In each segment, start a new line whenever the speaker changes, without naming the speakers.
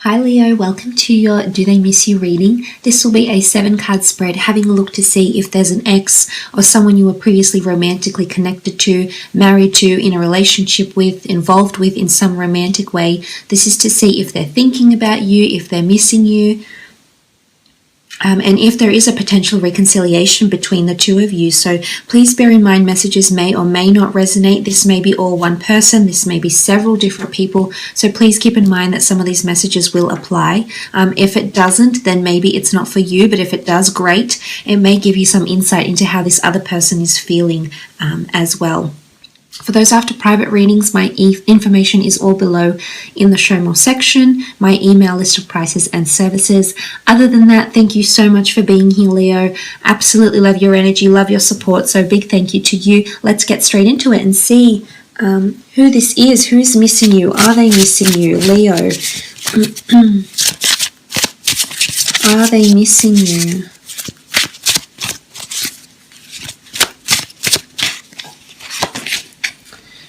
Hi Leo, welcome to your Do They Miss You reading. This will be a 7-card spread, having a look to see if there's an ex or someone you were previously romantically connected to, married to, in a relationship with, involved with in some romantic way. This is to see if they're thinking about you, if they're missing you, and if there is a potential reconciliation between the two of you. So please bear in mind messages may or may not resonate. This may be all one person. This may be several different people. So please keep in mind that some of these messages will apply. If it doesn't, then maybe it's not for you. But if it does, great. It may give you some insight into how this other person is feeling as well. For those after private readings, my information is all below in the show more section, my email list of prices and services. Other than that, thank you so much for being here, Leo. Absolutely love your energy, love your support. So big thank you to you. Let's get straight into it and see who this is. Who's missing you? Are they missing you, Leo? Are they missing you?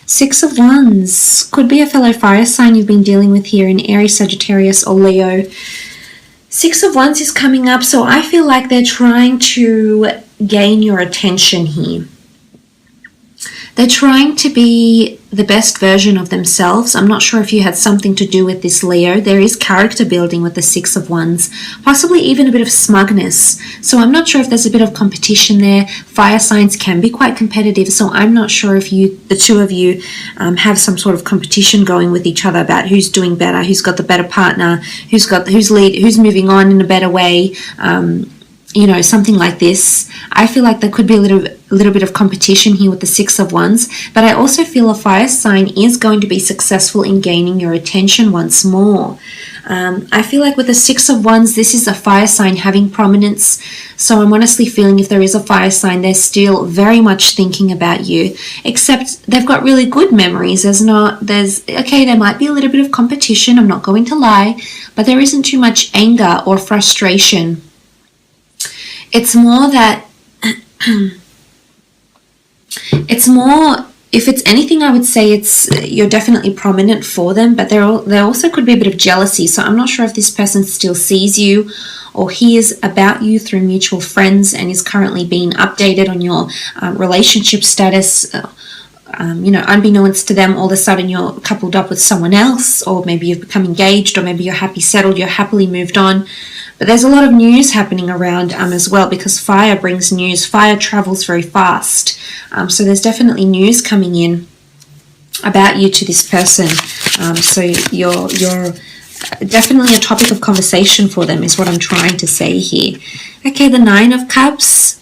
Six of Wands. Could be a fellow fire sign you've been dealing with here in Aries, Sagittarius, or Leo. Six of Wands is coming up, so I feel like they're trying to gain your attention here. They're trying to be the best version of themselves. I'm not sure if you had something to do with this, Leo. There is character building with the Six of Wands, possibly even a bit of smugness. So I'm not sure if there's a bit of competition there. Fire signs can be quite competitive, so I'm not sure if the two of you have some sort of competition going with each other about who's doing better, who's got the better partner, who's moving on in a better way. Something like this. I feel like there could be a little bit of competition here with the Six of Wands, but I also feel a fire sign is going to be successful in gaining your attention once more. I feel like with the Six of Wands, this is a fire sign having prominence. So I'm honestly feeling if there is a fire sign, they're still very much thinking about you, except they've got really good memories. There might be a little bit of competition, I'm not going to lie, but there isn't too much anger or frustration. It's more that, if it's anything, I would say you're definitely prominent for them, but there also could be a bit of jealousy. So I'm not sure if this person still sees you or hears about you through mutual friends and is currently being updated on your relationship status. Unbeknownst to them, all of a sudden you're coupled up with someone else, or maybe you've become engaged, or maybe you're happy settled, you're happily moved on. But there's a lot of news happening around as well, because fire brings news. Fire travels very fast. So there's definitely news coming in about you to this person. So you're definitely a topic of conversation for them is what I'm trying to say here. Okay, the Nine of Cups.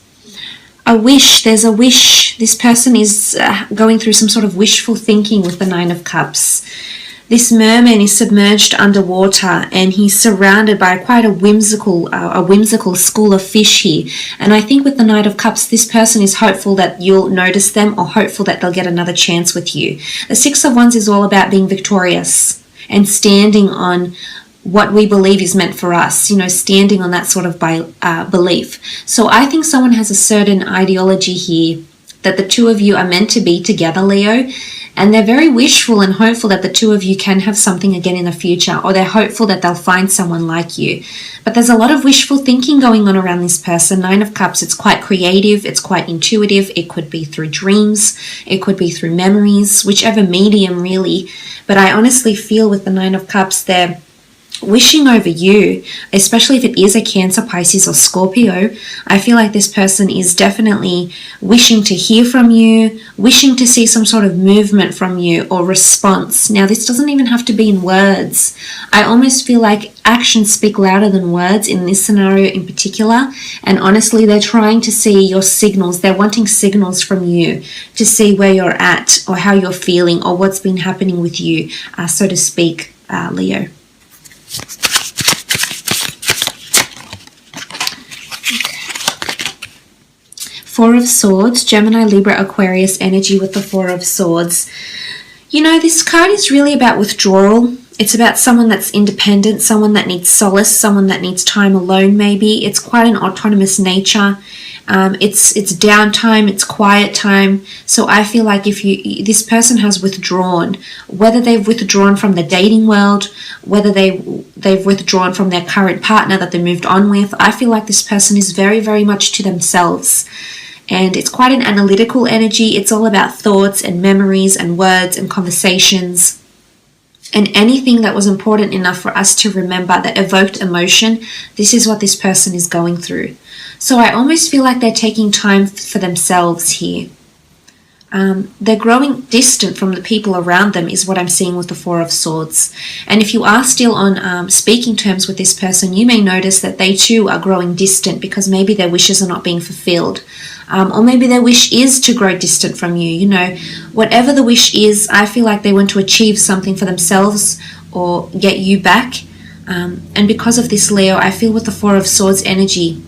A wish. There's a wish. This person is going through some sort of wishful thinking with the Nine of Cups. This merman is submerged underwater and he's surrounded by quite a whimsical school of fish here. And I think with the Knight of Cups, this person is hopeful that you'll notice them or hopeful that they'll get another chance with you. The Six of Wands is all about being victorious and standing on what we believe is meant for us, standing on that sort of belief. So I think someone has a certain ideology here that the two of you are meant to be together, Leo, and they're very wishful and hopeful that the two of you can have something again in the future, or they're hopeful that they'll find someone like you. But there's a lot of wishful thinking going on around this person. Nine of Cups, it's quite creative, it's quite intuitive. It could be through dreams, it could be through memories, whichever medium really. But I honestly feel with the Nine of Cups, they're wishing over you, especially if it is a Cancer, Pisces or Scorpio. I feel like this person is definitely wishing to hear from you, wishing to see some sort of movement from you or response. Now, this doesn't even have to be in words. I almost feel like actions speak louder than words in this scenario in particular. And honestly, they're trying to see your signals. They're wanting signals from you to see where you're at or how you're feeling or what's been happening with you, so to speak, Leo. Four of Swords, Gemini, Libra, Aquarius energy with the Four of Swords. This card is really about withdrawal. It's about someone that's independent, someone that needs solace, someone that needs time alone maybe. It's quite an autonomous nature. It's downtime, it's quiet time. So I feel like if this person has withdrawn, whether they've withdrawn from the dating world, whether they've withdrawn from their current partner that they moved on with, I feel like this person is very, very much to themselves. And it's quite an analytical energy. It's all about thoughts and memories and words and conversations. And anything that was important enough for us to remember that evoked emotion, this is what this person is going through. So I almost feel like they're taking time for themselves here. They're growing distant from the people around them is what I'm seeing with the Four of Swords. And if you are still on speaking terms with this person, you may notice that they too are growing distant because maybe their wishes are not being fulfilled. Or maybe their wish is to grow distant from you. You know, whatever the wish is, I feel like they want to achieve something for themselves or get you back. And because of this, Leo, I feel with the Four of Swords energy,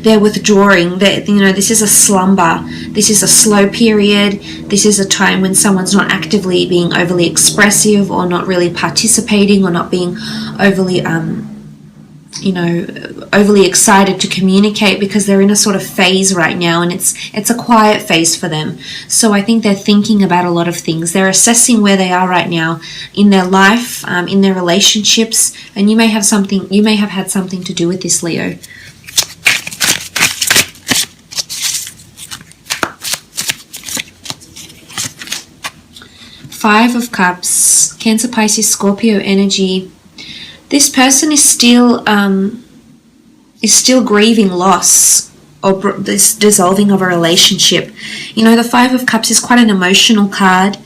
they're withdrawing. This is a slumber. This is a slow period. This is a time when someone's not actively being overly expressive or not really participating or not being overly, overly excited to communicate because they're in a sort of phase right now, and it's a quiet phase for them. So I think they're thinking about a lot of things. They're assessing where they are right now in their life, in their relationships, and you may have had something to do with this, Leo. Five of Cups, Cancer, Pisces, Scorpio energy. This person is still grieving loss or this dissolving of a relationship. You know, the Five of Cups is quite an emotional card.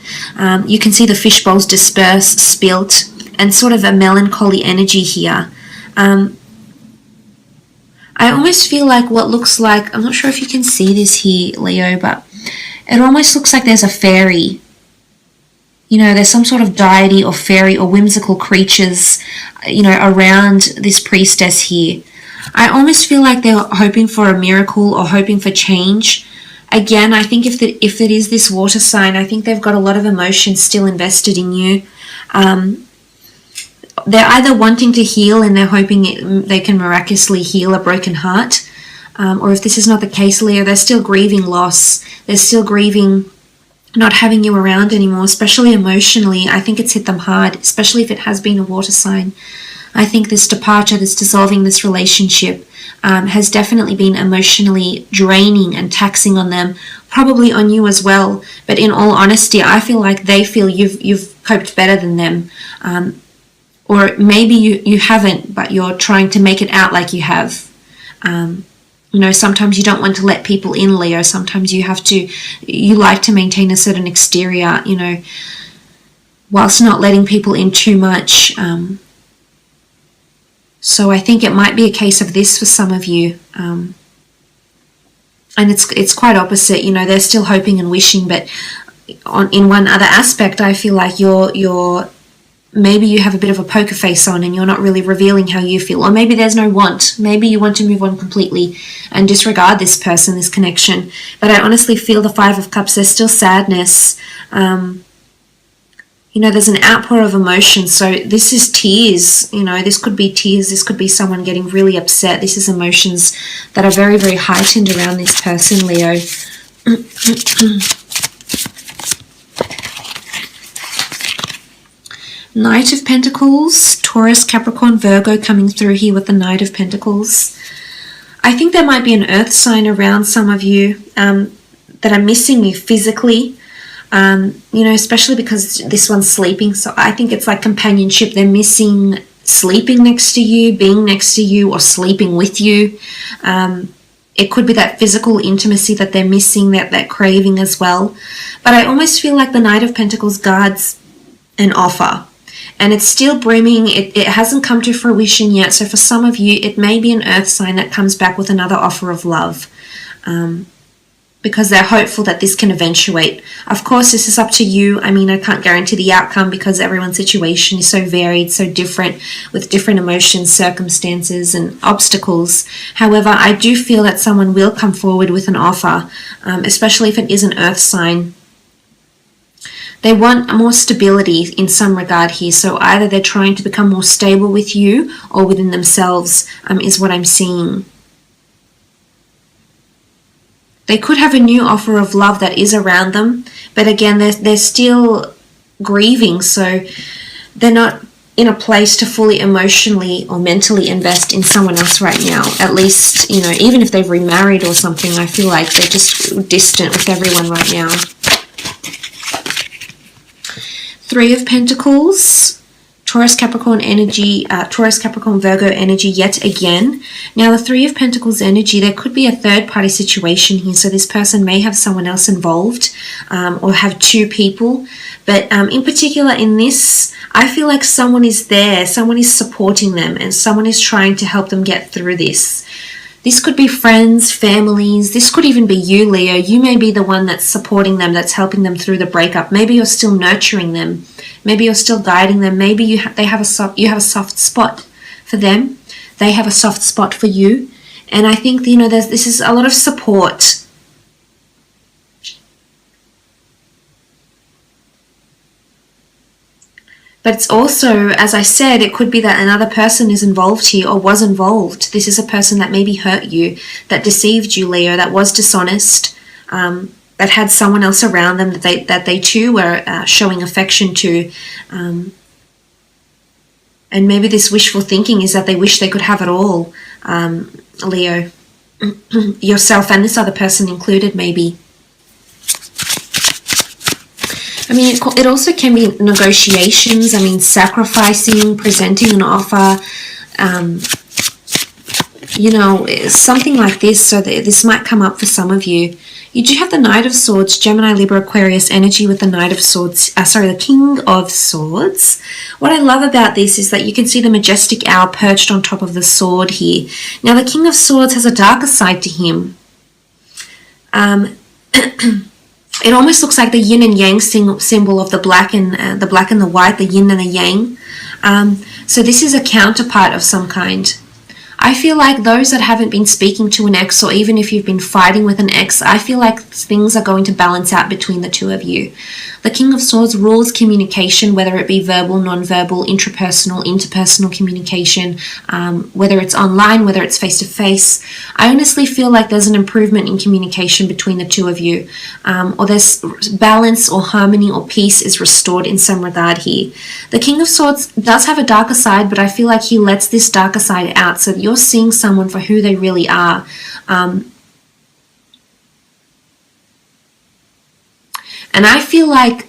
You can see the fishbowls dispersed, spilt, and sort of a melancholy energy here. I almost feel like what looks like, I'm not sure if you can see this here, Leo, but it almost looks like there's a fairy. You know, there's some sort of deity or fairy or whimsical creatures, around this priestess here. I almost feel like they're hoping for a miracle or hoping for change. Again, I think if it is this water sign, I think they've got a lot of emotion still invested in you. They're either wanting to heal and they're hoping they can miraculously heal a broken heart. Or if this is not the case, Leo, they're still grieving loss. They're still grieving not having you around anymore, especially emotionally. I think it's hit them hard, especially if it has been a water sign. I think this departure, this dissolving this relationship has definitely been emotionally draining and taxing on them, probably on you as well. But in all honesty, I feel like they feel you've coped better than them. Or maybe you haven't, but you're trying to make it out like you have. Sometimes you don't want to let people in, Leo. Sometimes you like to maintain a certain exterior, whilst not letting people in too much. So I think it might be a case of this for some of you. And it's quite opposite, they're still hoping and wishing, but in one other aspect, I feel like maybe you have a bit of a poker face on and you're not really revealing how you feel. Or maybe there's no want. Maybe you want to move on completely and disregard this person, this connection. But I honestly feel the Five of Cups, there's still sadness. There's an outpour of emotion. So this is tears. This could be tears. This could be someone getting really upset. This is emotions that are very, very heightened around this person, Leo. Knight of Pentacles, Taurus, Capricorn, Virgo coming through here with the Knight of Pentacles. I think there might be an earth sign around some of you that are missing you physically, especially because this one's sleeping. So I think it's like companionship. They're missing sleeping next to you, being next to you, or sleeping with you. It could be that physical intimacy that they're missing, that craving as well. But I almost feel like the Knight of Pentacles guards an offer. And it's still brimming. It hasn't come to fruition yet. So for some of you, it may be an earth sign that comes back with another offer of love. Because they're hopeful that this can eventuate. Of course, this is up to you. I mean, I can't guarantee the outcome because everyone's situation is so varied, so different, with different emotions, circumstances, and obstacles. However, I do feel that someone will come forward with an offer, especially if it is an earth sign. They want more stability in some regard here. So either they're trying to become more stable with you or within themselves, is what I'm seeing. They could have a new offer of love that is around them, but again, they're still grieving, so they're not in a place to fully emotionally or mentally invest in someone else right now. At least, you know, even if they've remarried or something, I feel like they're just distant with everyone right now. Three of Pentacles, Taurus, Capricorn energy, Taurus, Capricorn, Virgo energy yet again. Now, the Three of Pentacles energy, there could be a third-party situation here. So this person may have someone else involved or have two people. But in particular in this, I feel like someone is there, someone is supporting them, and someone is trying to help them get through this. This could be friends, families. This could even be you, Leo. You may be the one that's supporting them, that's helping them through the breakup. Maybe you're still nurturing them. Maybe you're still guiding them. Maybe you have a soft spot for them. They have a soft spot for you. And I think, you know, this is a lot of support. But it's also, as I said, it could be that another person is involved here or was involved. This is a person that maybe hurt you, that deceived you, Leo, that was dishonest, that had someone else around them that they too were showing affection to. And maybe this wishful thinking is that they wish they could have it all, Leo. Yourself and this other person included, maybe. I mean, it also can be negotiations. I mean, sacrificing, presenting an offer, you know, something like this. So this might come up for some of you. You do have the Knight of Swords, Gemini, Libra, Aquarius energy with the Knight of Swords, the King of Swords. What I love about this is that you can see the majestic owl perched on top of the sword here. Now, the King of Swords has a darker side to him. It almost looks like the yin and yang symbol of the black and the white, the yin and the yang. So this is a counterpart of some kind. I feel like those that haven't been speaking to an ex, or even if you've been fighting with an ex, I feel like things are going to balance out between the two of you. The King of Swords rules communication, whether it be verbal, non-verbal, intrapersonal, interpersonal communication, whether it's online, whether it's face-to-face. I honestly feel like there's an improvement in communication between the two of you, or there's balance or harmony or peace is restored in some regard here. The King of Swords does have a darker side, but I feel like he lets this darker side out, so that you're seeing someone for who they really are. And I feel like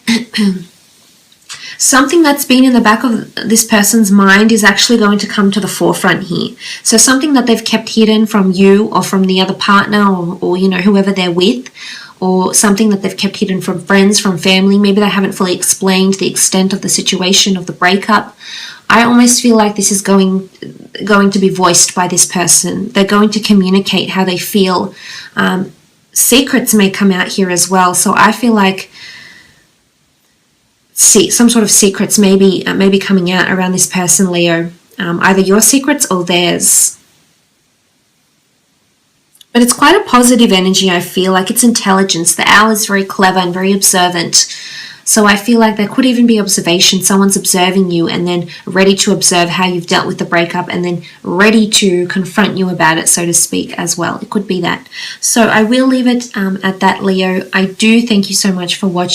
something that's been in the back of this person's mind is actually going to come to the forefront here. So something that they've kept hidden from you or from the other partner or you know, whoever they're with, or something that they've kept hidden from friends, from family. Maybe they haven't fully explained the extent of the situation of the breakup. I almost feel like this is going to be voiced by this person. They're going to communicate how they feel. Secrets may come out here as well. So I feel like some sort of secrets may be coming out around this person, Leo. Either your secrets or theirs. But it's quite a positive energy, I feel. Like it's intelligence. The owl is very clever and very observant. So I feel like there could even be observation. Someone's observing you and then ready to observe how you've dealt with the breakup and then ready to confront you about it, so to speak, as well. It could be that. So I will leave it at that, Leo. I do thank you so much for watching.